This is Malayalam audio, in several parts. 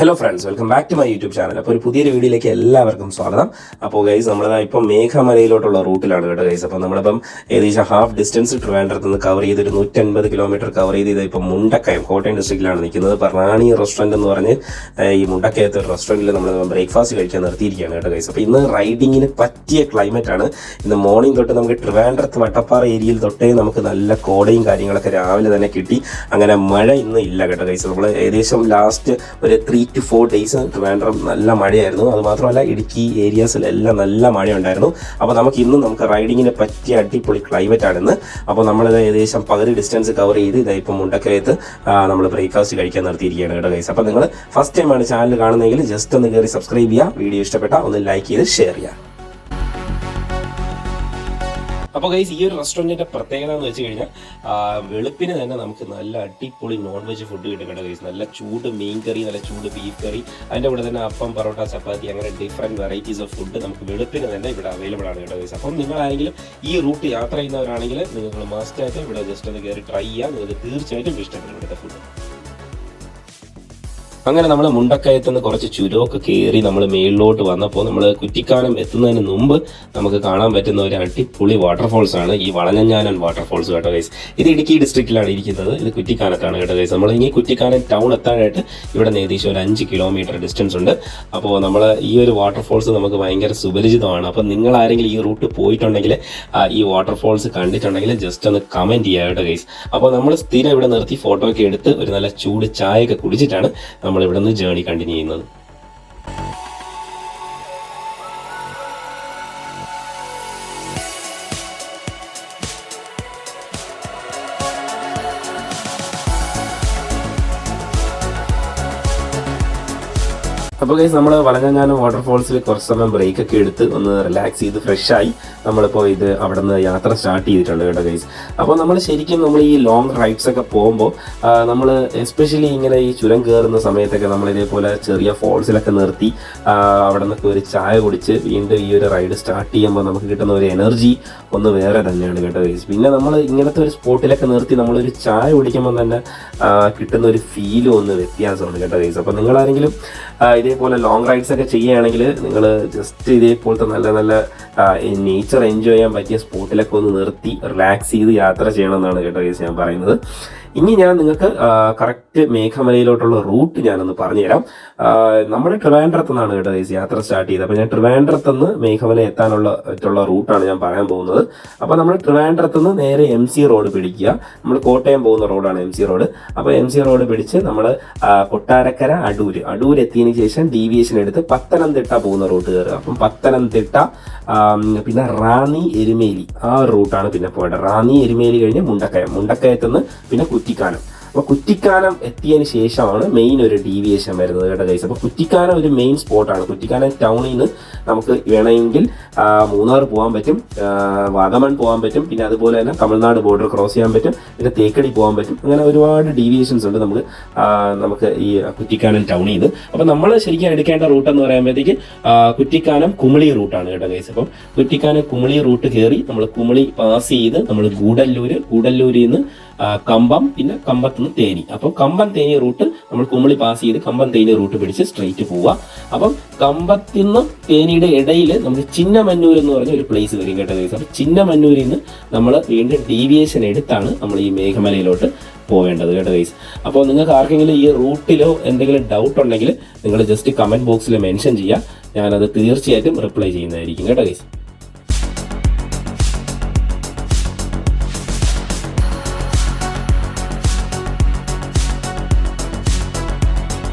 Hello friends, welcome back to my YouTube channel. അപ്പോൾ ഒരു പുതിയൊരു വീഡിയോയിലേക്ക് എല്ലാവർക്കും സ്വാഗതം. അപ്പോൾ ഗൈസ്, നമ്മളിപ്പോൾ മേഘമലയിലോട്ടുള്ള റൂട്ടിലാണ് കേട്ടോ ഗൈസ്. അപ്പോൾ നമ്മളിപ്പം ഏകദേശം ഹാഫ് ഡിസ്റ്റൻസ് ട്രിവാൻഡ്രത്ത് നിന്ന് കവർ ചെയ്ത് ഒരു 150 കിലോമീറ്റർ കവർ ചെയ്ത് ഇപ്പം മുണ്ടക്കയം കോട്ടയം ഡിസ്ട്രിക്റ്റിലാണ് നിൽക്കുന്നത്. റാണി റെസ്റ്റോറൻറ്റ് എന്ന് പറഞ്ഞ് ഈ മുണ്ടക്കയത്ത് ഒരു റെസ്റ്റോറൻറ്റിൽ നമ്മൾ ബ്രേക്ക്ഫാസ്റ്റ് കഴിക്കാൻ നിർത്തിയിരിക്കുകയാണ് കേട്ടോ ഗൈസ്. അപ്പോൾ ഇന്ന് റൈഡിങ്ങിന് പറ്റിയ ക്ലൈമറ്റ് ആണ്. ഇന്ന് മോർണിംഗ് തൊട്ട് നമുക്ക് ട്രിവാൻഡ്രത്ത് വട്ടപ്പാറ ഏരിയയിൽ തൊട്ടേ നമുക്ക് നല്ല കോടയും കാര്യങ്ങളൊക്കെ രാവിലെ തന്നെ കിട്ടി. അങ്ങനെ മഴ ഇന്ന് ഇല്ല കേട്ടോ ഗൈസ്. നമ്മൾ ഏകദേശം ലാസ്റ്റ് ഒരു 3 to 4 days ട്രിവാൻഡ്രം നല്ല മഴയായിരുന്നു. അതുമാത്രമല്ല ഇടുക്കി ഏരിയാസിലെല്ലാം നല്ല മഴയുണ്ടായിരുന്നു. അപ്പോൾ നമുക്ക് റൈഡിങ്ങിന് പറ്റിയ അടിപൊളി ക്ലൈമറ്റ് ആണെന്ന്. അപ്പോൾ നമ്മളിത് ഏകദേശം പകുതി ഡിസ്റ്റൻസ് കവർ ചെയ്ത് ഇതായിപ്പോൾ മുണ്ടക്കയത്ത് നമ്മൾ ബ്രേക്ക്ഫാസ്റ്റ് കഴിക്കാൻ നിർത്തിയിരിക്കുകയാണ് കേട്ടോ ഗൈസ്. അപ്പോൾ നിങ്ങൾ ഫസ്റ്റ് ടൈമാണ് ചാനൽ കാണുന്നതെങ്കിൽ ജസ്റ്റ് ഒന്ന് കയറി സബ്സ്ക്രൈബ് ചെയ്യുക, വീഡിയോ ഇഷ്ടപ്പെട്ടാൽ ഒന്ന് ലൈക്ക് ചെയ്ത് ഷെയർ ചെയ്യുക. അപ്പോൾ ഗൈസ്, ഈ ഒരു റെസ്റ്റോറൻറ്റിൻ്റെ പ്രത്യേകത എന്ന് വെച്ച് കഴിഞ്ഞാൽ വെളുപ്പിന് തന്നെ നമുക്ക് നല്ല അടിപൊളി നോൺ വെജ് ഫുഡ് കിട്ടും കേട്ടോ ഗൈസ്. നല്ല ചൂട് മീൻ കറി, നല്ല ചൂട് ബീഫ് കറി, അതിൻ്റെ കൂടെ തന്നെ അപ്പം, പൊറോട്ട, ചപ്പാത്തി, അങ്ങനെ ഡിഫറെൻറ്റ് വെറൈറ്റീസ് ഓഫ് ഫുഡ് നമുക്ക് വെളുപ്പിന് തന്നെ ഇവിടെ അവൈലബിൾ ആണ് കേട്ടോ ഗൈസ്. അപ്പം നിങ്ങളാരെങ്കിലും ഈ റൂട്ട് യാത്ര ചെയ്യുന്നവരാണെങ്കിൽ നിങ്ങൾ മസ്റ്റായിട്ട് ഇവിടെ ജസ്റ്റ് ഒന്ന് കയറി ട്രൈ ചെയ്യുക. നിങ്ങൾക്ക് തീർച്ചയായിട്ടും ഇഷ്ടപ്പെടും ഇവിടുത്തെ ഫുഡ്. അങ്ങനെ നമ്മൾ മുണ്ടക്കയത്ത് നിന്ന് കുറച്ച് ചുരമൊക്കെ കയറി നമ്മൾ മേളിലോട്ട് വന്നപ്പോൾ നമ്മൾ കുറ്റിക്കാനം എത്തുന്നതിന് മുമ്പ് നമുക്ക് കാണാൻ പറ്റുന്ന ഒരു അടിപൊളി വാട്ടർഫോൾസ് ആണ് ഈ വളഞ്ഞഞ്ഞാനൻ വാട്ടർഫോൾസ് കേട്ടോ ഗൈസ്. ഇത് ഇടുക്കി ഡിസ്ട്രിക്റ്റിലാണ് ഇരിക്കുന്നത്. ഇത് കുറ്റിക്കാനത്താണ് കേട്ടോ ഗൈസ്. നമ്മൾ ഇനി കുറ്റിക്കാനം ടൗൺ എത്താനായിട്ട് ഇവിടെ നിന്ന് ഏകദേശം ഒരു 5 കിലോമീറ്റർ ഡിസ്റ്റൻസ് ഉണ്ട്. അപ്പോൾ നമ്മൾ ഈ ഒരു വാട്ടർഫോൾസ് നമുക്ക് ഭയങ്കര സുപരിചിതമാണ്. അപ്പോൾ നിങ്ങൾ ആരെങ്കിലും ഈ റൂട്ട് പോയിട്ടുണ്ടെങ്കിൽ ഈ വാട്ടർഫോൾസ് കണ്ടിട്ടുണ്ടെങ്കിൽ ജസ്റ്റ് ഒന്ന് കമൻറ്റ് ചെയ്യുക കേട്ടോ ഗൈസ്. അപ്പോൾ നമ്മൾ സ്ഥിരം ഇവിടെ നിർത്തി ഫോട്ടോ ഒക്കെ എടുത്ത് ഒരു നല്ല ചൂട് ചായയൊക്കെ കുടിച്ചിട്ടാണ് നമ്മൾ ഇവിടെ നിന്ന് ജേർണി കണ്ടിന്യൂ ചെയ്യുന്നത്. അപ്പോൾ ഗൈസ്, നമ്മൾ വളഞ്ഞഞ്ഞാനം വാട്ടർഫോൾസിൽ കുറച്ച് സമയം ബ്രേക്ക് ഒക്കെ എടുത്ത് ഒന്ന് റിലാക്സ് ചെയ്ത് ഫ്രഷായി നമ്മളിപ്പോൾ അവിടെ നിന്ന് യാത്ര സ്റ്റാർട്ട് ചെയ്തിട്ടുണ്ട് കേട്ടോ ഗൈസ്. അപ്പോൾ നമ്മൾ ഈ ലോങ് റൈഡ്സ് ഒക്കെ പോകുമ്പോൾ നമ്മൾ എസ്പെഷ്യലി ഇങ്ങനെ ഈ ചുരം കയറുന്ന സമയത്തൊക്കെ നമ്മൾ ഇതേപോലെ ചെറിയ ഫോൾസിലൊക്കെ നിർത്തി അവിടെ നിന്നൊക്കെ ഒരു ചായ കുടിച്ച് വീണ്ടും ഈ ഒരു റൈഡ് സ്റ്റാർട്ട് ചെയ്യുമ്പോൾ നമുക്ക് കിട്ടുന്ന ഒരു എനർജി ഒന്ന് വേറെ തന്നെയാണ് കേട്ടോ ഗൈസ്. പിന്നെ നമ്മൾ ഇങ്ങനത്തെ ഒരു സ്പോട്ടിലൊക്കെ നിർത്തി നമ്മളൊരു ചായ കുടിക്കുമ്പോൾ തന്നെ കിട്ടുന്ന ഒരു ഫീലും ഒന്ന് വ്യത്യാസമുണ്ട് കേട്ടോ ഗൈസ്. അപ്പോൾ നിങ്ങളാരെങ്കിലും ഇതേപോലെ ലോങ് റൈഡ്സ് ഒക്കെ ചെയ്യുകയാണെങ്കിൽ നിങ്ങൾ ജസ്റ്റ് ഇതേപോലത്തെ നല്ല നല്ല നേച്ചർ എൻജോയ് ചെയ്യാൻ പറ്റിയ സ്പോട്ടിലൊക്കെ ഒന്ന് നിർത്തി റിലാക്സ് ചെയ്ത് യാത്ര ചെയ്യണമെന്നാണ് കേട്ടോ ഗൈസ് ഞാൻ പറയുന്നത്. ഇനി ഞാൻ നിങ്ങൾക്ക് കറക്റ്റ് മേഘമലയിലോട്ടുള്ള റൂട്ട് ഞാനൊന്ന് പറഞ്ഞുതരാം. നമ്മുടെ ട്രിവാൻഡ്രത്ത് നിന്നാണ് കേട്ടോ ഗൈസ് യാത്ര സ്റ്റാർട്ട് ചെയ്തത്. അപ്പോൾ ഞാൻ ട്രിവാൻഡ്രത്ത് നിന്ന് മേഘമല എത്താനുള്ള റൂട്ടാണ് ഞാൻ പറയാൻ പോകുന്നത്. അപ്പോൾ നമ്മൾ ട്രിവാൻഡ്രത്ത് നിന്ന് നേരെ MC റോഡ് പിടിക്കുക. നമ്മൾ കോട്ടയം പോകുന്ന റോഡാണ് MC റോഡ്. അപ്പോൾ MC റോഡ് പിടിച്ച് നമ്മൾ കൊട്ടാരക്കര അടൂർ എത്തിയതിന് ശേഷം ഡീവിയേഷൻ എടുത്ത് പത്തനംതിട്ട പോകുന്ന റൂട്ട് കയറുക. അപ്പം പത്തനംതിട്ട പിന്നെ റാന്നി എരുമേലി ആ റൂട്ടാണ് പിന്നെ പോകേണ്ടത്. റാന്നി എരുമേലി കഴിഞ്ഞ് മുണ്ടക്കയത്തുനിന്ന് പിന്നെ കുറ്റിക്കാനം. അപ്പോൾ കുറ്റിക്കാനം എത്തിയതിന് ശേഷമാണ് മെയിൻ ഒരു ഡീവിയേഷൻ വരുന്നത് കേട്ടോ ഗൈസ്. അപ്പോൾ കുറ്റിക്കാനം ഒരു മെയിൻ സ്പോട്ടാണ്. കുറ്റിക്കാനം ടൗണിൽ നിന്ന് നമുക്ക് വേണമെങ്കിൽ മൂന്നാർ പോകാൻ പറ്റും, വാഗമൺ പോകാൻ പറ്റും, പിന്നെ അതുപോലെ തന്നെ തമിഴ്നാട് ബോർഡർ ക്രോസ് ചെയ്യാൻ പറ്റും, പിന്നെ തേക്കടി പോകാൻ പറ്റും. അങ്ങനെ ഒരുപാട് ഡീവിയേഷൻസ് ഉണ്ട് നമുക്ക് ഈ കുറ്റിക്കാനം ടൗണിൽ നിന്ന്. അപ്പോൾ നമ്മൾ ശരിക്കും എടുക്കേണ്ട റൂട്ട് എന്ന് പറയുമ്പോഴത്തേക്ക് കുറ്റിക്കാനം കുമളി റൂട്ടാണ് കേട്ടോ ഗൈസ്. അപ്പം കുറ്റിക്കാനം കുമളി റൂട്ട് കയറി നമ്മൾ കുമളി പാസ് ചെയ്ത് നമ്മൾ ഗൂഡല്ലൂരിൽ നിന്ന് കമ്പം, പിന്നെ കമ്പത്തുനിന്ന് തേനി. അപ്പോൾ കമ്പം തേനി റൂട്ട് നമ്മൾ കുമളി പാസ് ചെയ്ത് കമ്പം തേനി റൂട്ട് പിടിച്ച് സ്ട്രെയിറ്റ് പോവുക. അപ്പം കമ്പത്തിൽ നിന്നും തേനിയുടെ ഇടയിൽ നമുക്ക് ചിന്നമന്നൂർ എന്ന് പറഞ്ഞ ഒരു പ്ലേസ് വരും കേട്ടോ ഗൈസ്. അപ്പോൾ ചിന്നമന്നൂരിൽ നിന്ന് നമ്മൾ വീണ്ടും ഡീവിയേഷൻ എടുത്താണ് നമ്മൾ ഈ മേഘമലയിലോട്ട് പോവേണ്ടത് കേട്ടോ ഗൈസ്. അപ്പോൾ നിങ്ങൾക്ക് ആർക്കെങ്കിലും ഈ റൂട്ടിലോ എന്തെങ്കിലും ഡൗട്ട് ഉണ്ടെങ്കിൽ നിങ്ങൾ ജസ്റ്റ് കമൻറ്റ് ബോക്സിൽ മെൻഷൻ ചെയ്യുക. ഞാനത് തീർച്ചയായിട്ടും റിപ്ലൈ ചെയ്യുന്നതായിരിക്കും കേട്ടോ ഗൈസ്.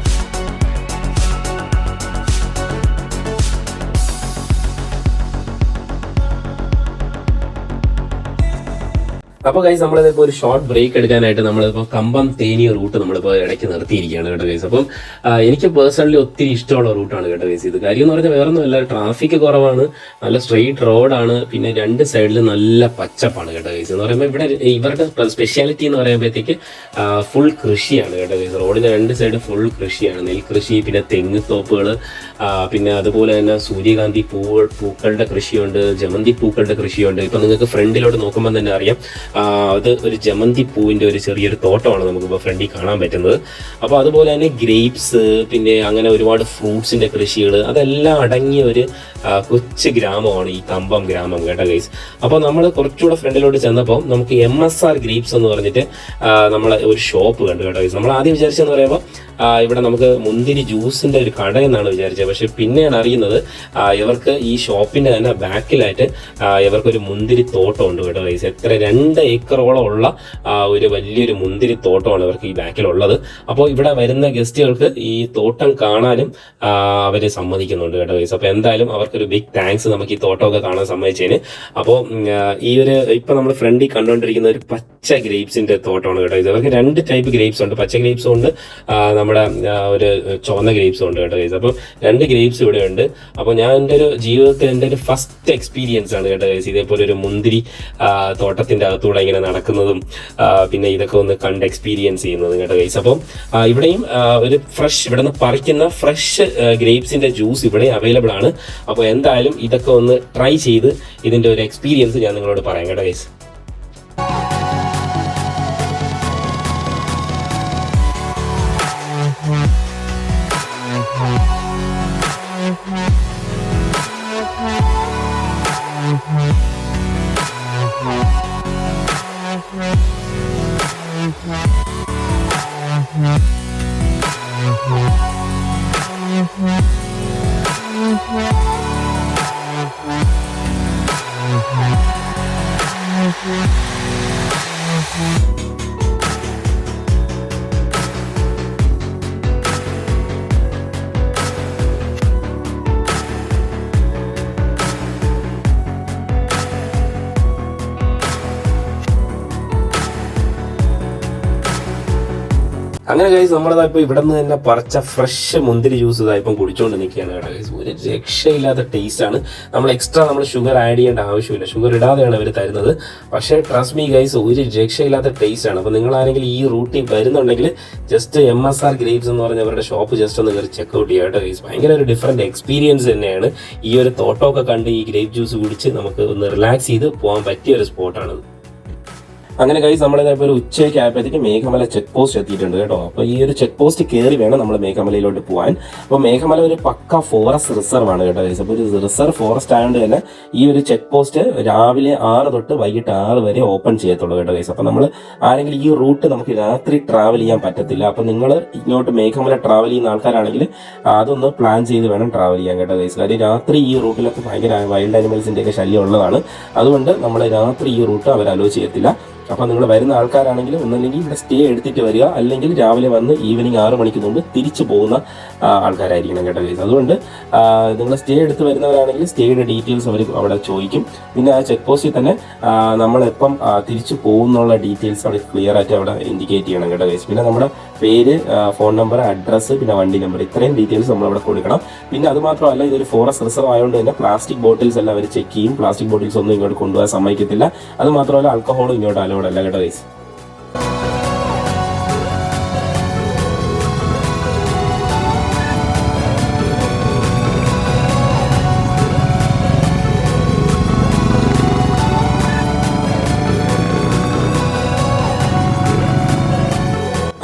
അപ്പോൾ ഗൈസ് നമ്മളിപ്പോൾ ഒരു ഷോർട്ട് ബ്രേക്ക് എടുക്കാനായിട്ട് നമ്മളിപ്പോൾ കമ്പം തേനി റൂട്ട് നമ്മളിപ്പോൾ ഇടയ്ക്ക് നിർത്തിയിരിക്കുകയാണ് കേട്ടോ ഗൈസ്. അപ്പം എനിക്ക് പേഴ്സണലി ഒത്തിരി ഇഷ്ടമുള്ള റൂട്ടാണ് കേട്ടോ ഗൈസ്. ഇത് കാര്യം എന്ന് പറഞ്ഞാൽ വേറെ ഒന്നുമല്ല, ട്രാഫിക് കുറവാണ്, നല്ല സ്ട്രെയിറ്റ് റോഡാണ്, പിന്നെ രണ്ട് സൈഡിലും നല്ല പച്ചപ്പാണ് കേട്ടോ ഗൈസ്. എന്ന് പറയുമ്പോൾ ഇവിടെ ഇവരുടെ സ്പെഷ്യാലിറ്റി എന്ന് പറയുമ്പോഴത്തേക്ക് ഫുൾ കൃഷിയാണ് കേട്ടോ ഗൈസ്. റോഡിൻ്റെ രണ്ട് സൈഡ് ഫുൾ കൃഷിയാണ്, നെൽകൃഷി, പിന്നെ തെങ്ങ് തോപ്പുകൾ, പിന്നെ അതുപോലെ തന്നെ സൂര്യകാന്തി പൂക്കളുടെ കൃഷിയുണ്ട്, ജമന്തി പൂക്കളുടെ കൃഷിയുണ്ട്. ഇപ്പം നിങ്ങൾക്ക് ഫ്രണ്ടിലോട്ട് നോക്കുമ്പോൾ തന്നെ അറിയാം, അത് ഒരു ജമന്തി പൂവിൻ്റെ ഒരു ചെറിയൊരു തോട്ടമാണ് നമുക്കിപ്പോൾ ഫ്രണ്ടിൽ കാണാൻ പറ്റുന്നത്. അപ്പോൾ അതുപോലെ തന്നെ ഗ്രേപ്സ്, പിന്നെ അങ്ങനെ ഒരുപാട് ഫ്രൂട്ട്സിൻ്റെ കൃഷികൾ, അതെല്ലാം അടങ്ങിയ ഒരു കൊച്ചു ഗ്രാമമാണ് ഈ കമ്പം ഗ്രാമം കേട്ടോ ഗൈസ്. അപ്പോൾ നമ്മൾ കുറച്ചുകൂടെ ഫ്രണ്ടിലോട്ട് ചെന്നപ്പോൾ നമുക്ക് MSR ഗ്രേപ്സ് എന്ന് പറഞ്ഞിട്ട് നമ്മളെ ഒരു ഷോപ്പ് കണ്ടു കേട്ടോ ഗൈസ്. നമ്മൾ ആദ്യം വിചാരിച്ചെന്ന് പറയുമ്പോൾ ഇവിടെ നമുക്ക് മുന്തിരി ജ്യൂസിൻ്റെ ഒരു കട എന്നാണ് വിചാരിച്ചത്. പക്ഷെ പിന്നെയാണ് അറിയുന്നത് ഇവർക്ക് ഈ ഷോപ്പിൻ്റെ തന്നെ ബാക്കിലായിട്ട് ഇവർക്കൊരു മുന്തിരി തോട്ടം ഉണ്ട് കേട്ടോ ഗൈസ്. എത്ര 2 ഏക്കറോളം ഉള്ള ഒരു വലിയൊരു മുന്തിരി തോട്ടമാണ് ഇവർക്ക് ഈ ബാക്കിലുള്ളത്. അപ്പോൾ ഇവിടെ വരുന്ന ഗസ്റ്റുകൾക്ക് ഈ തോട്ടം കാണാനും അവർ സമ്മതിക്കുന്നുണ്ട് കേട്ടോ ഗൈസ്. അപ്പോൾ എന്തായാലും അവർക്കൊരു ബിഗ് താങ്ക്സ് നമുക്ക് ഈ തോട്ടമൊക്കെ കാണാൻ സമ്മതിച്ചതിന്. അപ്പോൾ ഈ ഒരു ഇപ്പം നമ്മൾ ഫ്രണ്ടിൽ കണ്ടുകൊണ്ടിരിക്കുന്ന ഒരു പച്ച ഗ്രേപ്സിൻ്റെ തോട്ടമാണ് കേട്ടോ ഗൈസ്. അവർക്ക് 2 ടൈപ്പ് ഗ്രേപ്സ് ഉണ്ട്, പച്ച ഗ്രേപ്സും ഉണ്ട്, നമ്മുടെ ഒരു ചുവന്ന ഗ്രേപ്സും ഉണ്ട് കേട്ടോ ഗൈസ്. അപ്പോൾ 2 ഗ്രേപ്സ് ഇവിടെ ഉണ്ട്. അപ്പോൾ ഞാൻ എൻ്റെ ഒരു ജീവിതത്തിൽ എൻ്റെ ഒരു ഫസ്റ്റ് എക്സ്പീരിയൻസ് ആണ് കേട്ടോ ഗൈസ് ഇതേപോലെ ഒരു മുന്തിരി തോട്ടത്തിൻ്റെ അകത്തൂടെ ഇങ്ങനെ നടക്കുന്നതും പിന്നെ ഇതൊക്കെ ഒന്ന് കണ്ട് എക്സ്പീരിയൻസ് ചെയ്യുന്നതും കേട്ടോ ഗൈസ്. അപ്പം ഇവിടെയും ഒരു ഫ്രഷ് ഇവിടെ നിന്ന് പറിക്കുന്ന ഫ്രഷ് ഗ്രേപ്സിൻ്റെ ജ്യൂസ് ഇവിടെ അവൈലബിൾ ആണ്. അപ്പോൾ എന്തായാലും ഇതൊക്കെ ഒന്ന് ട്രൈ ചെയ്ത് ഇതിൻ്റെ ഒരു എക്സ്പീരിയൻസ് ഞാൻ നിങ്ങളോട് പറയാം കേട്ടോ ഗൈസ്. അങ്ങനെ ഗൈസ് നമ്മളിതായിപ്പോൾ ഇവിടെ നിന്ന് തന്നെ പറിച്ച ഫ്രഷ് മുന്തിരി ജ്യൂസ് ഇതായിപ്പം കുടിച്ചുകൊണ്ട് നിൽക്കുകയാണ് കേട്ടോ ഗൈസ്. ഒരു രക്ഷയില്ലാത്ത ടേസ്റ്റാണ്. നമ്മൾ എക്സ്ട്രാ ഷുഗർ ആഡ് ചെയ്യേണ്ട ആവശ്യമില്ല, ഷുഗർ ഇടാതെയാണ് അവർ തരുന്നത്. പക്ഷേ ട്രസ്റ്റ് മീ ഗൈസ്, ഒരു രക്ഷയില്ലാത്ത ടേസ്റ്റാണ്. അപ്പോൾ നിങ്ങൾ ആരെങ്കിലും ഈ റൂട്ടിൽ വരുന്നുണ്ടെങ്കിൽ ജസ്റ്റ് MSR ഗ്രേപ്സ് എന്ന് പറഞ്ഞ അവരുടെ ഷോപ്പ് ജസ്റ്റ് ഒന്ന് കയറി ചെക്കൗട്ട് ചെയ്യുക കേട്ടോ ഗൈസ്. ഭയങ്കര ഒരു ഡിഫറെൻറ്റ് എക്സ്പീരിയൻസ് തന്നെയാണ്. ഈ ഒരു തോട്ടമൊക്കെ കണ്ട് ഈ ഗ്രേപ്പ് ജ്യൂസ് കുടിച്ച് നമുക്ക് ഒന്ന് റിലാക്സ് ചെയ്ത് പോകാൻ പറ്റിയ ഒരു സ്പോട്ടാണ്. അങ്ങനെ ഗൈസ് നമ്മളിപ്പോൾ ഒരു ഉച്ചയ്ക്ക് ആയപ്പോഴത്തേക്ക് മേഘമല ചെക്ക് പോസ്റ്റ് എത്തിയിട്ടുണ്ട് കേട്ടോ. അപ്പോൾ ഈ ഒരു ചെക്ക് പോസ്റ്റ് കയറി വേണം നമ്മൾ മേഘമലയിലോട്ട് പോകാൻ. അപ്പോൾ മേഘമല ഒരു പക്ക ഫോറസ്റ്റ് റിസർവ് ആണ് കേട്ടോ ഗൈസ്. അപ്പോൾ ഒരു റിസർവ് ഫോറസ്റ്റ് ആയതുകൊണ്ട് തന്നെ ഈ ഒരു ചെക്ക് പോസ്റ്റ് രാവിലെ 6 തൊട്ട് വൈകിട്ട് 6 വരെ ഓപ്പൺ ചെയ്യത്തുള്ളൂ കേട്ടോ ഗൈസ്. അപ്പോൾ നമ്മൾ ആരെങ്കിലും ഈ റൂട്ട് നമുക്ക് രാത്രി ട്രാവൽ ചെയ്യാൻ പറ്റത്തില്ല. അപ്പോൾ നിങ്ങൾ ഇങ്ങോട്ട് മേഘമല ട്രാവൽ ചെയ്യുന്ന ആൾക്കാരാണെങ്കിൽ അതൊന്ന് പ്ലാൻ ചെയ്ത് വേണം ട്രാവൽ ചെയ്യാൻ കേട്ടോ ഗൈസ്. കാര്യം രാത്രി ഈ റൂട്ടിലൊക്കെ ഭയങ്കര വൈൽഡ് ആനിമൽസിൻ്റെ ഒക്കെ ശല്യം ഉള്ളതാണ്. അതുകൊണ്ട് നമ്മൾ രാത്രി ഈ റൂട്ട് അവർ അലോ ചെയ്യത്തില്ല. അപ്പോൾ നിങ്ങൾ വരുന്ന ആൾക്കാരാണെങ്കിലും ഒന്നല്ലെങ്കിൽ ഇവിടെ സ്റ്റേ എടുത്തിട്ട് വരിക, അല്ലെങ്കിൽ രാവിലെ വന്ന് ഈവനിങ് 6 മണിക്ക് മുമ്പ് തിരിച്ചു പോകുന്ന ആൾക്കാരായിരിക്കണം കേട്ടോ ഗൈസ്. അതുകൊണ്ട് നിങ്ങൾ സ്റ്റേ എടുത്ത് വരുന്നവരാണെങ്കിൽ സ്റ്റേയുടെ ഡീറ്റെയിൽസ് അവർ അവിടെ ചോദിക്കും. പിന്നെ ആ ചെക്ക് പോസ്റ്റിൽ തന്നെ നമ്മളെപ്പം തിരിച്ചു പോകുന്നുള്ള ഡീറ്റെയിൽസ് അവിടെ ക്ലിയർ ആയിട്ട് അവിടെ ഇൻഡിക്കേറ്റ് ചെയ്യണം കേട്ടോ ഗൈസ്. പിന്നെ നമ്മുടെ പേര്, ഫോൺ നമ്പർ, അഡ്രസ്സ്, പിന്നെ വണ്ടി നമ്പർ, ഇത്രയും ഡീറ്റെയിൽസ് നമ്മളവിടെ കൊടുക്കണം. പിന്നെ അത് മാത്രമല്ല ഇതൊരു ഫോറസ്റ്റ് റിസർവ് ആയതുകൊണ്ട് തന്നെ പ്ലാസ്റ്റിക് ബോട്ടിൽസ് എല്ലാം അവർ ചെക്ക് ചെയ്യും. പ്ലാസ്റ്റിക് ബോട്ടിൽസ് ഒന്നും ഇങ്ങോട്ട് കൊണ്ടുപോകാൻ സമ്മതിക്കത്തില്ല. അത് മാത്രമല്ല ആൽക്കഹോളും ഇങ്ങോട്ട് അലോഡല്ല കേട്ടോ ഗൈസ്.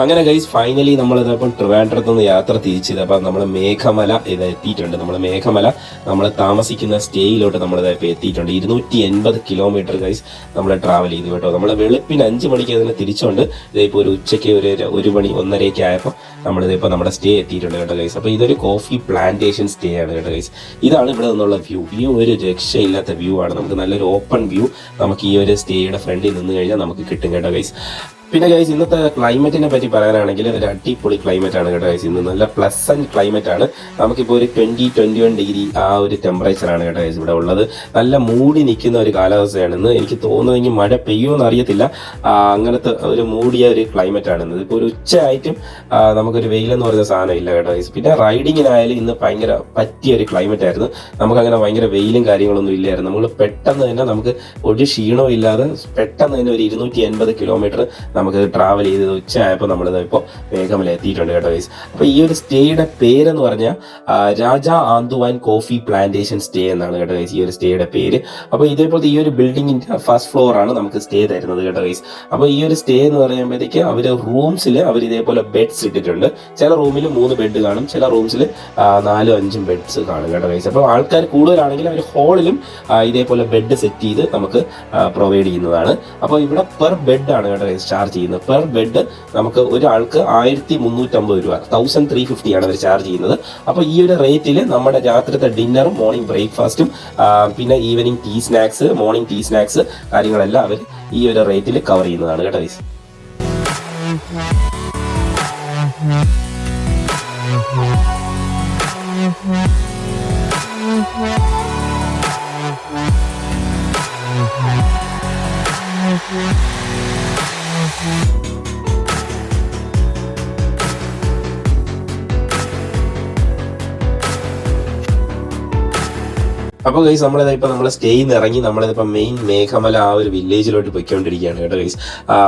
അങ്ങനെ ഗൈസ് ഫൈനലി നമ്മളിതപ്പം ട്രിവാൻഡ്രത്ത് നിന്ന് യാത്ര തിരിച്ചത്. അപ്പം നമ്മൾ മേഘമല ഇത് എത്തിയിട്ടുണ്ട്. നമ്മൾ താമസിക്കുന്ന സ്റ്റേയിലോട്ട് നമ്മളിതിപ്പോൾ എത്തിയിട്ടുണ്ട്. 280 കിലോമീറ്റർ ഗൈസ് നമ്മൾ ട്രാവൽ ചെയ്തു കേട്ടോ. നമ്മൾ വെളുപ്പിന് 5 മണിക്ക് അതിനെ തിരിച്ചുകൊണ്ട് ഇതിപ്പോൾ ഒരു ഉച്ചയ്ക്ക് ഒരു 1 മണി 1:30 ആയപ്പോൾ നമ്മളിതിപ്പോൾ നമ്മുടെ സ്റ്റേ എത്തിയിട്ടുണ്ട് കേട്ടോ ഗൈസ്. അപ്പോൾ ഇതൊരു കോഫി പ്ലാന്റേഷൻ സ്റ്റേ ആണ് കേട്ടോ ഗൈസ്. ഇതാണ് ഇവിടെ നിന്നുള്ള വ്യൂ ഒരു രക്ഷയില്ലാത്ത വ്യൂ ആണ്. നമുക്ക് നല്ലൊരു ഓപ്പൺ വ്യൂ നമുക്ക് ഈ ഒരു സ്റ്റേയുടെ ഫ്രണ്ടിൽ നിന്ന് കഴിഞ്ഞാൽ നമുക്ക് കിട്ടും കേട്ടോ ഗൈസ്. പിന്നെ ഗൈസ് ഇന്നത്തെ ക്ലൈമറ്റിനെ പറ്റി പറയാനാണെങ്കിൽ ഒരു അടിപൊളി ക്ലൈമറ്റ് ആണ് കേട്ടോ ഗൈസ്. ഇന്ന് നല്ല പ്ലസന്റ് ക്ലൈമറ്റ് ആണ്. നമുക്കിപ്പോൾ ഒരു 20-21 ഡിഗ്രി ആ ഒരു ടെമ്പറേച്ചറാണ് കേട്ടോ ഗൈസ് ഇവിടെ ഉള്ളത്. നല്ല മൂടി നിൽക്കുന്ന ഒരു കാലാവസ്ഥയാണ് ഇന്ന്. എനിക്ക് തോന്നുന്നെങ്കിൽ മഴ പെയ്യുമെന്ന് അറിയത്തില്ല, അങ്ങനത്തെ ഒരു മൂടിയ ഒരു ക്ലൈമറ്റ് ആണ് ഇന്ന്. ഇപ്പോൾ ഒരു ഉച്ചയായിട്ടും നമുക്കൊരു വെയിലെന്ന് പറയുന്ന സാധനം ഇല്ല കേട്ടോ ഗൈസ്. പിന്നെ റൈഡിങ്ങിനായാലും ഇന്ന് ഭയങ്കര പറ്റിയ ഒരു ക്ലൈമറ്റ് ആയിരുന്നു. നമുക്കങ്ങനെ ഭയങ്കര വെയിലും കാര്യങ്ങളൊന്നും ഇല്ലായിരുന്നു. നമ്മൾ പെട്ടെന്ന് തന്നെ നമുക്ക് ഒരു ക്ഷീണവും ഇല്ലാതെ പെട്ടെന്ന് തന്നെ ഒരു 280 കിലോമീറ്റർ നമുക്ക് ട്രാവൽ ചെയ്ത് ഉച്ചയായപ്പോൾ നമ്മളിത് ഇപ്പോൾ മേഘമല എത്തിയിട്ടുണ്ട് കേട്ടോ ഗൈസ്. അപ്പോൾ ഈ ഒരു സ്റ്റേയുടെ പേരെന്ന് പറഞ്ഞാൽ രാജാ ആന്തുവാൻ കോഫി പ്ലാന്റേഷൻ സ്റ്റേ എന്നാണ് കേട്ടോ ഗൈസ് ഈ ഒരു സ്റ്റേയുടെ പേര്. അപ്പോൾ ഇതേപോലത്തെ ഈ ഒരു ബിൽഡിങ്ങിന്റെ ഫസ്റ്റ് ഫ്ലോർ ആണ് നമുക്ക് സ്റ്റേ തരുന്നത് കേട്ടോ ഗൈസ്. അപ്പോൾ ഈ ഒരു സ്റ്റേ എന്ന് പറയുമ്പോഴത്തേക്ക് അവർ റൂംസിൽ അവർ ഇതേപോലെ ബെഡ്സ് ഇട്ടിട്ടുണ്ട്. ചില റൂമിൽ 3 ബെഡ് കാണും, ചില റൂംസിൽ 4-5 ബെഡ്സ് കാണും കേട്ടോ ഗൈസ്. അപ്പോൾ ആൾക്കാർ കൂടുതലാണെങ്കിൽ അവർ ഹാളിലും ഇതേപോലെ ബെഡ് സെറ്റ് ചെയ്ത് നമുക്ക് പ്രൊവൈഡ് ചെയ്യുന്നതാണ്. അപ്പോൾ ഇവിടെ പെർ ബെഡ് ആണ് കേട്ടോ ഗൈസ് ചാർജ് ചെയ്യുന്നത്. പെർ ബെഡ് നമുക്ക് ഒരാൾക്ക് 1350 രൂപ, 1350 ആണ് അവർ ചാർജ് ചെയ്യുന്നത്. അപ്പോൾ ഈ ഒരു റേറ്റിൽ നമ്മുടെ രാത്രിത്തെ ഡിന്നറും മോർണിംഗ് ബ്രേക്ക്ഫാസ്റ്റും പിന്നെ evening tea snacks, morning tea snacks കാര്യങ്ങളെല്ലാം അവർ ഈ ഒരു റേറ്റിൽ കവർ ചെയ്യുന്നതാണ് കേട്ടോ ഗൈസ്. അപ്പോൾ ഗൈസ് നമ്മളിതിപ്പോൾ നമ്മൾ സ്റ്റേയിൽ നിന്ന് ഇറങ്ങി നമ്മളിതിപ്പോൾ മെയിൻ മേഘമല ആ ഒരു വില്ലേജിലോട്ട് പോയിക്കൊണ്ടിരിക്കുകയാണ് കേട്ടോ ഗൈസ്.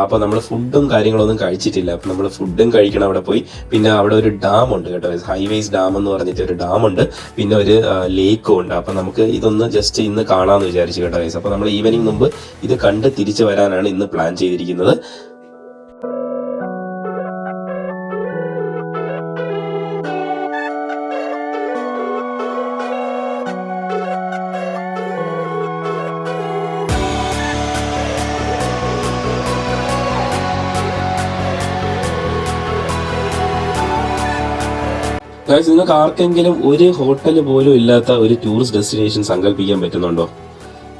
അപ്പോൾ നമ്മൾ ഫുഡും കാര്യങ്ങളൊന്നും കഴിച്ചിട്ടില്ല. അപ്പോൾ നമ്മൾ ഫുഡും കഴിക്കണം അവിടെ പോയി. പിന്നെ അവിടെ ഒരു ഡാം ഉണ്ട് കേട്ടോ ഗൈസ്, ഹൈവേസ് ഡാം എന്ന് പറഞ്ഞിട്ട് ഒരു ഡാമുണ്ട്, പിന്നെ ഒരു ലേക്കും ഉണ്ട്. അപ്പോൾ നമുക്ക് ഇതൊന്ന് ജസ്റ്റ് ഇന്ന് കാണാമെന്ന് വിചാരിച്ചു കേട്ടോ ഗൈസ്. അപ്പോൾ നമ്മൾ ഈവനിങ് മുമ്പ് ഇത് കണ്ട് തിരിച്ചു വരാനാണ് ഇന്ന് പ്ലാൻ ചെയ്തിരിക്കുന്നത്. ഗൈസ് നിങ്ങൾക്ക് ആർക്കെങ്കിലും ഒരു ഹോട്ടൽ പോലും ഇല്ലാത്ത ഒരു ടൂറിസ്റ്റ് ഡെസ്റ്റിനേഷൻ സങ്കല്പിക്കാൻ പറ്റുന്നുണ്ടോ?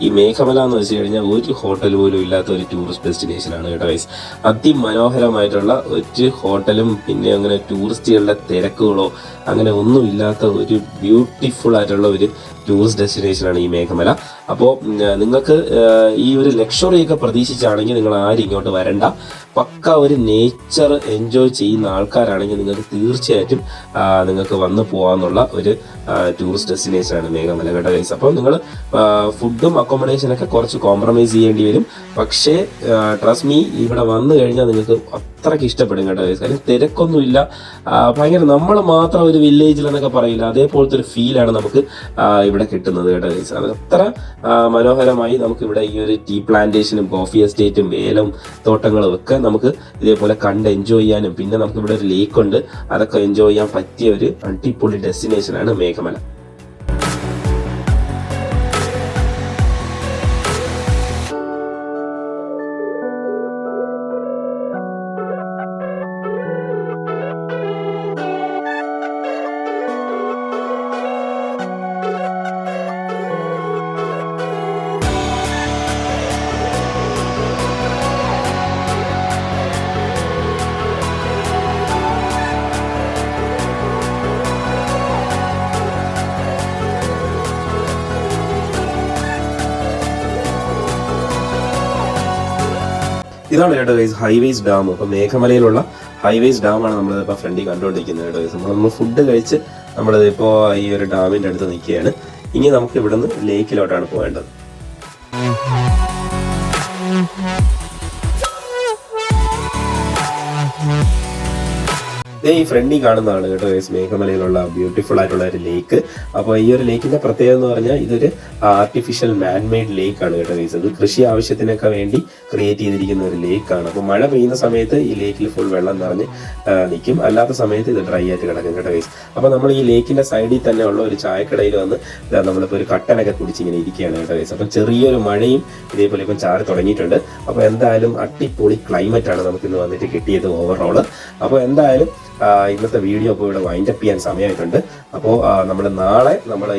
ഈ മേഘമല എന്ന് വെച്ച് കഴിഞ്ഞാൽ ഒരു ഹോട്ടൽ പോലും ഇല്ലാത്ത ഒരു ടൂറിസ്റ്റ് ഡെസ്റ്റിനേഷൻ ആണ് കേട്ടോ ഗൈസ്. അതിമനോഹരമായിട്ടുള്ള ഒരു ഹോട്ടലും പിന്നെ അങ്ങനെ ടൂറിസ്റ്റുകളുടെ തിരക്കുകളോ അങ്ങനെ ഒന്നും ഇല്ലാത്ത ഒരു ബ്യൂട്ടിഫുൾ ആയിട്ടുള്ള ഒരു ടൂറിസ്റ്റ് ഡെസ്റ്റിനേഷനാണ് ഈ മേഘമല. അപ്പോൾ നിങ്ങൾക്ക് ഈ ഒരു ലക്ഷറിയൊക്കെ പ്രതീക്ഷിച്ചാണെങ്കിൽ നിങ്ങൾ ആരും ഇങ്ങോട്ട് വരണ്ട. പക്ക ഒരു നേച്ചർ എൻജോയ് ചെയ്യുന്ന ആൾക്കാരാണെങ്കിൽ നിങ്ങൾക്ക് തീർച്ചയായിട്ടും നിങ്ങൾക്ക് വന്ന് പോകാമെന്നുള്ള ഒരു ടൂറിസ്റ്റ് ഡെസ്റ്റിനേഷനാണ് മേഘമല കേട്ടോ ഗൈസ്. അപ്പോൾ നിങ്ങൾ ഫുഡും അക്കോമഡേഷനൊക്കെ കുറച്ച് കോംപ്രമൈസ് ചെയ്യേണ്ടി വരും. പക്ഷേ ട്രസ്റ്റ് മീ, ഇവിടെ വന്നു കഴിഞ്ഞാൽ നിങ്ങൾക്ക് അത്രയ്ക്ക് ഇഷ്ടപ്പെടും കേട്ടോ ഗൈസ്. കാര്യം തിരക്കൊന്നുമില്ല, ഭയങ്കര നമ്മൾ മാത്രം ഒരു വില്ലേജിൽ എന്നൊക്കെ പറയില്ല, അതേപോലത്തെ ഒരു ഫീലാണ് നമുക്ക് ഇവിടെ കിട്ടുന്നത് കേട്ടോ ഗൈസ്. അത് അത്ര മനോഹരമായി നമുക്ക് ഇവിടെ ഈ ഒരു ടീ പ്ലാന്റേഷനും കോഫി എസ്റ്റേറ്റും ഏലം തോട്ടങ്ങളും ഒക്കെ നമുക്ക് ഇതേപോലെ കണ്ട് എൻജോയ് ചെയ്യാനും പിന്നെ നമുക്ക് ഇവിടെ ഒരു ലേക്ക് ഉണ്ട്, അതൊക്കെ എൻജോയ് ചെയ്യാൻ പറ്റിയ ഒരു അടിപൊളി ഡെസ്റ്റിനേഷനാണ് മേഘമല. ഇതാണ് കേട്ടോ ഗൈസ് ഹൈവേസ് ഡാം. അപ്പോൾ മേഘമലയിലുള്ള ഹൈവേസ് ഡാമാണ് നമ്മളിപ്പോൾ ഫ്രണ്ടിൽ കണ്ടുകൊണ്ടിരിക്കുന്നത് കേട്ടോ ഗൈസ്. നമ്മൾ ഫുഡ് കഴിച്ച് നമ്മളിപ്പോൾ ഈ ഒരു ഡാമിൻ്റെ അടുത്ത് നിൽക്കുകയാണ്. ഇനി നമുക്ക് ഇവിടുന്ന് ലേക്കിലോട്ടാണ് പോകേണ്ടത്. ഈ ഫ്രണ്ടിൽ കാണുന്നതാണ് കേട്ടോ ഗൈസ് മേഘമലയിലുള്ള ബ്യൂട്ടിഫുൾ ആയിട്ടുള്ള ഒരു ലേക്ക്. അപ്പോൾ ഈ ഒരു ലേക്കിന്റെ പ്രത്യേകത എന്ന് പറഞ്ഞാൽ ഇതൊരു ആർട്ടിഫിഷ്യൽ മാൻമെയ്ഡ് ലേക്ക് ആണ് കേട്ടോ ഗൈസ്. അത് കൃഷി ആവശ്യത്തിനൊക്കെ വേണ്ടി ക്രിയേറ്റ് ചെയ്തിരിക്കുന്ന ഒരു ലേക്കാണ്. അപ്പോൾ മഴ പെയ്യുന്ന സമയത്ത് ഈ ലേക്കിൽ ഫുൾ വെള്ളം നിറഞ്ഞ് നിൽക്കും, അല്ലാത്ത സമയത്ത് ഇത് ഡ്രൈ ആയിട്ട് കിടക്കും കേട്ടോ ഗൈസ്. അപ്പോൾ നമ്മൾ ഈ ലേക്കിന്റെ സൈഡിൽ തന്നെ ഉള്ള ഒരു ചായക്കടയിൽ വന്ന് നമ്മളിപ്പോൾ ഒരു കട്ടനൊക്കെ കുടിച്ച് ഇങ്ങനെ ഇരിക്കുകയാണ് കേട്ടോ ഗൈസ്. അപ്പം ചെറിയൊരു മഴയും ഇതേപോലെ ഇപ്പം ചാറി തുടങ്ങിയിട്ടുണ്ട്. അപ്പോൾ എന്തായാലും അടിപൊളി ക്ലൈമറ്റ് ആണ് നമുക്കിന്ന് വന്നിട്ട് കിട്ടിയത് ഓവറോൾ. അപ്പോൾ എന്തായാലും ഇന്നത്തെ വീഡിയോ ഇപ്പോൾ ഇവിടെ വൈൻഡപ്പ് ചെയ്യാൻ സമയമായിട്ടുണ്ട്. അപ്പോൾ നമ്മൾ നാളെ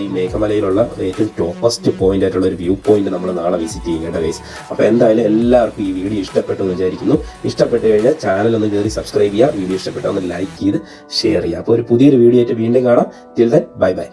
ഈ മേഘമലയിലുള്ള ഏറ്റവും ടോപ്പസ്റ്റ് പോയിന്റ് ആയിട്ടുള്ള ഒരു വ്യൂ പോയിന്റ് നമ്മൾ നാളെ വിസിറ്റ് ചെയ്യും കേട്ടോ ഗൈസ്. അപ്പോൾ എന്തായാലും എല്ലാവർക്കും ഈ വീഡിയോ ഇഷ്ടപ്പെട്ടു എന്ന് വിചാരിക്കുന്നു. ഇഷ്ടപ്പെട്ട് കഴിഞ്ഞാൽ ചാനൽ ഒന്ന് കയറി സബ്സ്ക്രൈബ് ചെയ്യുക, വീഡിയോ ഇഷ്ടപ്പെട്ടാൽ ഒന്ന് ലൈക്ക് ചെയ്ത് ഷെയർ ചെയ്യുക. അപ്പോൾ ഒരു പുതിയൊരു വീഡിയോ ആയിട്ട് വീണ്ടും കാണാം. Till then bye bye.